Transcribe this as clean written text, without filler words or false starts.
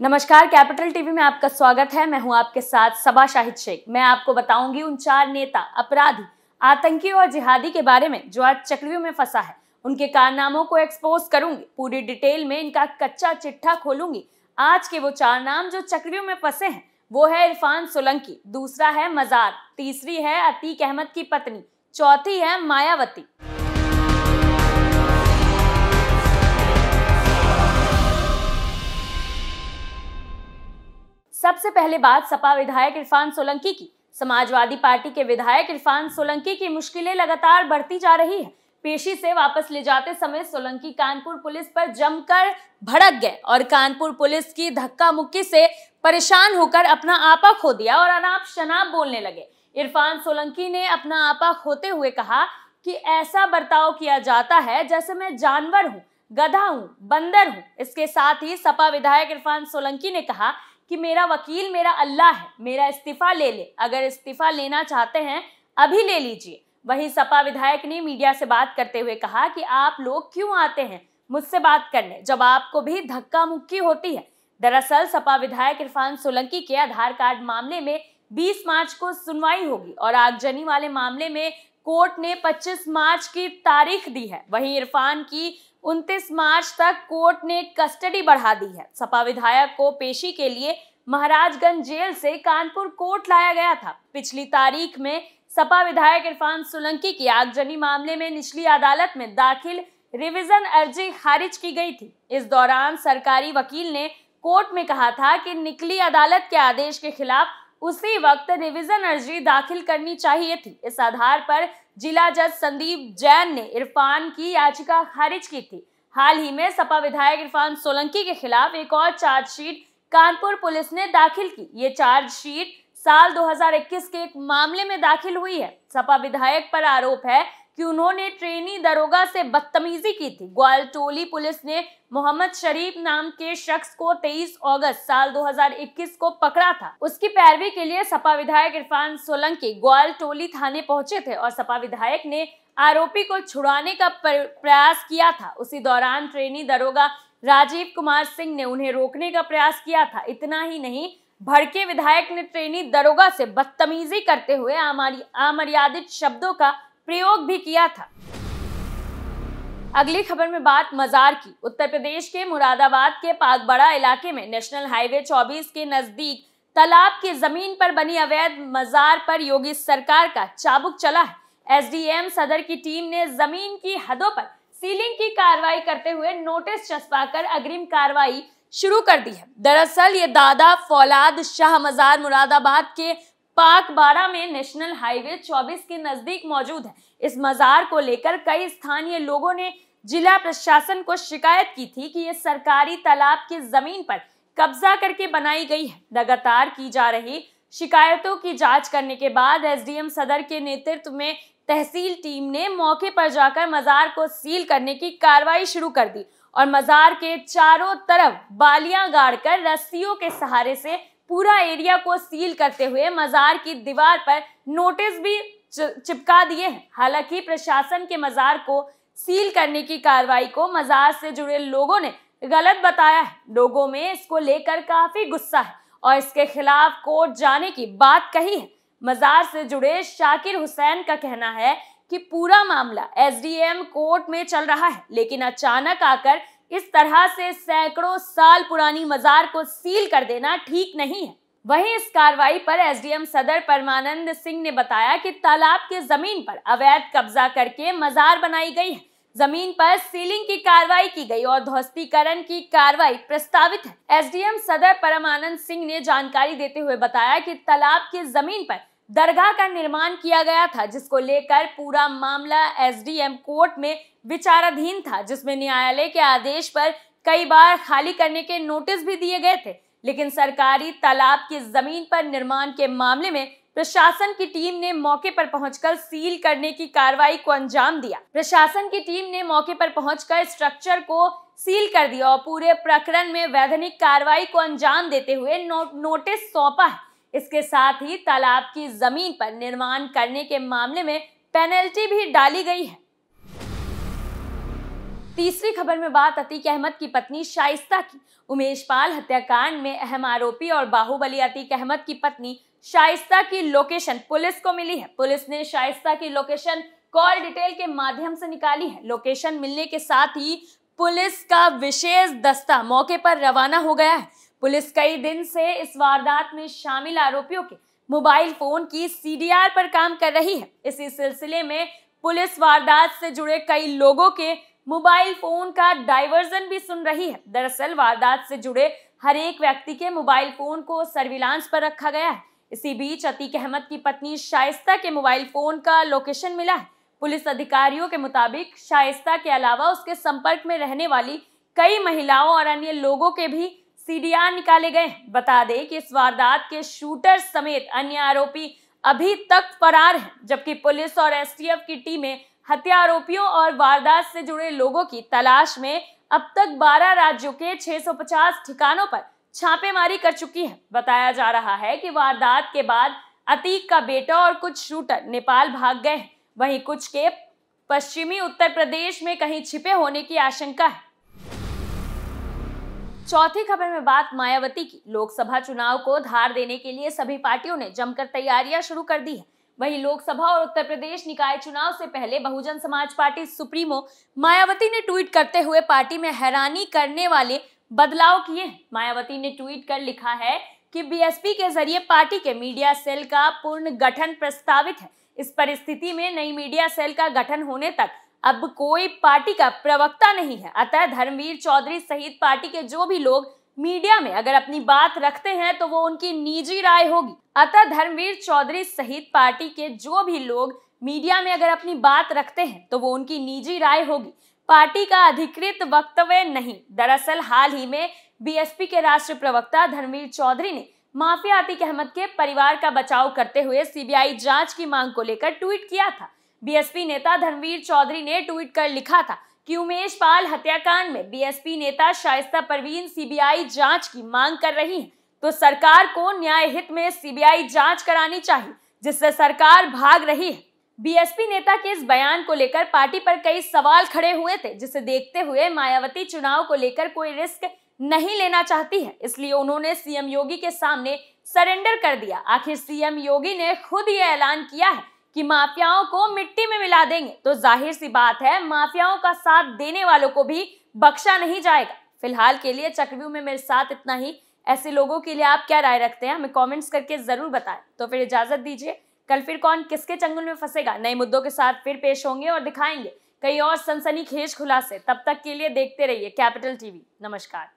नमस्कार, capital TV में आपका स्वागत है। मैं हूं आपके साथ सबा शाहिद शेख। मैं आपको बताऊंगी उन 4 नेता, अपराधी, आतंकी और जिहादी के बारे में जो आज चक्रव्यूह में फंसा है। उनके कारनामों को एक्सपोज करूंगी, पूरी डिटेल में इनका कच्चा चिट्ठा खोलूंगी। आज के वो 4 नाम जो चक्रव्यूह में फंसे हैं वो है इरफान सोलंकी, दूसरा है मजार, तीसरी है अतीक अहमद की पत्नी, चौथी है मायावती। सबसे पहले बात सपा विधायक इरफान सोलंकी की। समाजवादी पार्टी के विधायक इरफान सोलंकी की मुश्किलें लगातार बढ़ती जा रही है। पेशी से वापस ले जाते समय सोलंकी कानपुर पुलिस पर जमकर भड़क गए और कानपुर पुलिस की धक्का मुक्की से परेशान होकर अपना आपा खो दिया और अनाप शनाप बोलने लगे। इरफान सोलंकी ने अपना आपा खोते हुए कहा कि ऐसा बर्ताव किया जाता है जैसे मैं जानवर हूँ, गधा हूँ, बंदर हूँ। इसके साथ ही सपा विधायक इरफान सोलंकी ने कहा कि मेरा वकील मेरा अल्लाह है, मेरा इस्तीफा ले ले, अगर इस्तीफा लेना चाहते हैं अभी ले लीजिए। वहीं सपा विधायक ने मीडिया से बात करते हुए कहा कि आप लोग क्यों आते हैं मुझसे बात करने जब आपको भी धक्का मुक्की होती है। दरअसल सपा विधायक इरफान सोलंकी के आधार कार्ड मामले में 20 मार्च को सुनवाई होगी और आगजनी वाले मामले में कोर्ट ने 25 मार्च की तारीख दी है। वहीं इरफान की 29 मार्च तक कोर्ट ने कस्टडी बढ़ा दी है। सपा विधायक को पेशी के लिए महाराजगंज जेल से कानपुर कोर्ट लाया गया था। पिछली तारीख में सपा विधायक इरफान सोलंकी की आगजनी मामले में निचली अदालत में दाखिल रिवीजन अर्जी खारिज की गई थी। इस दौरान सरकारी वकील ने कोर्ट में कहा था कि निचली अदालत के आदेश के खिलाफ उसी वक्त रिवीजन अर्जी दाखिल करनी चाहिए थी। इस आधार पर जिला जज संदीप जैन ने इरफान की याचिका खारिज की थी। हाल ही में सपा विधायक इरफान सोलंकी के खिलाफ एक और चार्जशीट कानपुर पुलिस ने दाखिल की। ये चार्जशीट साल 2021 के एक मामले में दाखिल हुई है। सपा विधायक पर आरोप है कि उन्होंने ट्रेनी दरोगा से बदतमीजी की थी। ग्वालटोली पुलिस ने मोहम्मद शरीफ नाम के शख्स को 23 अगस्त साल 2021 को पकड़ा था। उसकी पैरवी के लिए सपा विधायक इरफान सोलंकी ग्वालटोली थाने पहुंचे थे और सपा विधायक ने आरोपी को छुड़ाने का प्रयास किया था। उसी दौरान ट्रेनी दरोगा राजीव कुमार सिंह ने उन्हें रोकने का प्रयास किया था। इतना ही नहीं, भड़के विधायक ने ट्रेनी दरोगा से बदतमीजी करते हुए अमर्यादित शब्दों का प्रयोग भी किया था। अगली खबर में बात मजार की। उत्तर प्रदेश के मुरादाबाद के पागबड़ा इलाके में नेशनल हाईवे 24 के नजदीक तालाब की जमीन पर बनी अवैध मजार पर योगी सरकार का चाबुक चला है। एसडीएम सदर की टीम ने जमीन की हदों पर सीलिंग की कार्रवाई करते हुए नोटिस चस्पाकर अग्रिम कार्रवाई शुरू कर दी है। दरअसल ये दादा फौलाद शाह मजार मुरादाबाद के पागबाड़ा में नेशनल हाईवे 24 के नजदीक मौजूद है। इस मजार को लेकर कई स्थानीय लोगों ने जिला प्रशासन को शिकायत की थी कि ये सरकारी तालाब की जमीन पर कब्जा करके बनाई गई है। लगातार की जा रही शिकायतों की जांच करने के बाद एसडीएम सदर के नेतृत्व में तहसील टीम ने मौके पर जाकर मजार को सील करने की कार्रवाई शुरू कर दी और मजार के चारों तरफ बालियां गाड़कर रस्सियों के सहारे से पूरा एरिया को सील करते हुए मजार की दीवार पर नोटिस भी चिपका दिए हैं। हालांकि प्रशासन के मजार को सील करने की कार्रवाई को मजार से जुड़े लोगों ने गलत बताया है। लोगों में इसको लेकर काफी गुस्सा है और इसके खिलाफ कोर्ट जाने की बात कही है। मजार से जुड़े शाकिर हुसैन का कहना है कि पूरा मामला एसडीएम कोर्ट में चल रहा है, लेकिन अचानक आकर इस तरह से सैकड़ों साल पुरानी मजार को सील कर देना ठीक नहीं है। वहीं इस कार्रवाई पर एसडीएम सदर परमानंद सिंह ने बताया कि तालाब की जमीन पर अवैध कब्जा करके मजार बनाई गई है। जमीन पर सीलिंग की कार्रवाई की गई और ध्वस्तीकरण की कार्रवाई प्रस्तावित है। एसडीएम सदर परमानंद सिंह ने जानकारी देते हुए बताया कि तालाब की जमीन पर दरगाह का निर्माण किया गया था, जिसको लेकर पूरा मामला एसडीएम कोर्ट में विचाराधीन था, जिसमें न्यायालय के आदेश पर कई बार खाली करने के नोटिस भी दिए गए थे। लेकिन सरकारी तालाब की जमीन पर निर्माण के मामले में प्रशासन की टीम ने मौके पर पहुंचकर सील करने की कार्रवाई को अंजाम दिया। प्रशासन की टीम ने मौके पर पहुंचकर स्ट्रक्चर को सील कर दिया और पूरे प्रकरण में वैधानिक कार्रवाई को अंजाम देते हुए नोटिस सौंपा है। इसके साथ ही तालाब की जमीन पर निर्माण करने के मामले में पेनल्टी भी डाली गई है। तीसरी खबर में बात अतीक अहमद की पत्नी शाइस्ता की। उमेश पाल हत्याकांड में अहम आरोपी और बाहुबली अतीक अहमद की पत्नी शाइस्ता की लोकेशन पुलिस को मिली है। पुलिस ने शाइस्ता की लोकेशन कॉल डिटेल के माध्यम से निकाली है। लोकेशन मिलने के साथ ही पुलिस का विशेष दस्ता मौके पर रवाना हो गया है। पुलिस कई दिन से इस वारदात में शामिल आरोपियों के मोबाइल फोन की सीडीआर पर काम कर रही है। इसी सिलसिले में पुलिस वारदात से जुड़े कई लोगों के मोबाइल फोन का डायवर्जन भी सुन रही है। दरअसल वारदात से जुड़े हर एक व्यक्ति के मोबाइल फोन को सर्विलांस पर रखा गया है। इसी बीच अतीक अहमद की पत्नी शाइस्ता के मोबाइल फोन का लोकेशन मिला है। पुलिस अधिकारियों के मुताबिक शाइस्ता के अलावा उसके संपर्क में रहने वाली कई महिलाओं और अन्य लोगों के भी सीडीआर निकाले गए। बता दें कि इस वारदात के शूटर समेत अन्य आरोपी अभी तक फरार हैं, जबकि पुलिस और एसटीएफ की टीमें हत्या आरोपियों और वारदात से जुड़े लोगों की तलाश में अब तक 12 राज्यों के 650 ठिकानों पर छापेमारी कर चुकी है। बताया जा रहा है कि वारदात के बाद अतीक का बेटा और कुछ शूटर नेपाल भाग गए हैं, वहीं कुछ के पश्चिमी उत्तर प्रदेश में कहीं छिपे होने की आशंका है। चौथी खबर में बात मायावती की। लोकसभा चुनाव को धार देने के लिए सभी पार्टियों ने जमकर तैयारियां शुरू कर दी है। वहीं लोकसभा और उत्तर प्रदेश निकाय चुनाव से पहले बहुजन समाज पार्टी सुप्रीमो मायावती ने ट्वीट करते हुए पार्टी में हैरानी करने वाले बदलाव किए। मायावती ने ट्वीट कर लिखा है कि बीएसपी के जरिए पार्टी के मीडिया सेल का पूर्ण गठन प्रस्तावित है। इस परिस्थिति में नई मीडिया सेल का गठन होने तक अब कोई पार्टी का प्रवक्ता नहीं है। अतः धर्मवीर चौधरी सहित पार्टी के जो भी लोग मीडिया में अगर अपनी बात रखते हैं तो वो उनकी निजी राय होगी। अतः धर्मवीर चौधरी सहित पार्टी के जो भी लोग मीडिया में अगर अपनी बात रखते हैं तो वो उनकी निजी राय होगी, पार्टी का अधिकृत वक्तव्य नहीं। दरअसल हाल ही में बीएसपी के राष्ट्रीय प्रवक्ता धर्मवीर चौधरी ने माफिया अतीक अहमद के परिवार का बचाव करते हुए सीबीआई जांच की मांग को लेकर ट्वीट किया था। बीएसपी नेता धर्मवीर चौधरी ने ट्वीट कर लिखा था कि उमेश पाल हत्याकांड में बीएसपी नेता शाइस्ता परवीन सीबीआई जांच की मांग कर रही है, तो सरकार को न्याय हित में सीबीआई जांच करानी चाहिए, जिससे सरकार भाग रही है। बीएसपी नेता के इस बयान को लेकर पार्टी पर कई सवाल खड़े हुए थे, जिसे देखते हुए मायावती चुनाव को लेकर कोई रिस्क नहीं लेना चाहती है, इसलिए उन्होंने सीएम योगी के सामने सरेंडर कर दिया। आखिर सीएम योगी ने खुद ये ऐलान किया है कि माफियाओं को मिट्टी में मिला देंगे, तो जाहिर सी बात है माफियाओं का साथ देने वालों को भी बख्शा नहीं जाएगा। फिलहाल के लिए चक्रव्यूह में मेरे साथ इतना ही। ऐसे लोगों के लिए आप क्या राय रखते हैं, हमें कमेंट्स करके जरूर बताएं। तो फिर इजाजत दीजिए, कल फिर कौन किसके चंगुल में फंसेगा नए मुद्दों के साथ फिर पेश होंगे और दिखाएंगे कई और सनसनीखेज खुलासे। तब तक के लिए देखते रहिए कैपिटल टीवी। नमस्कार।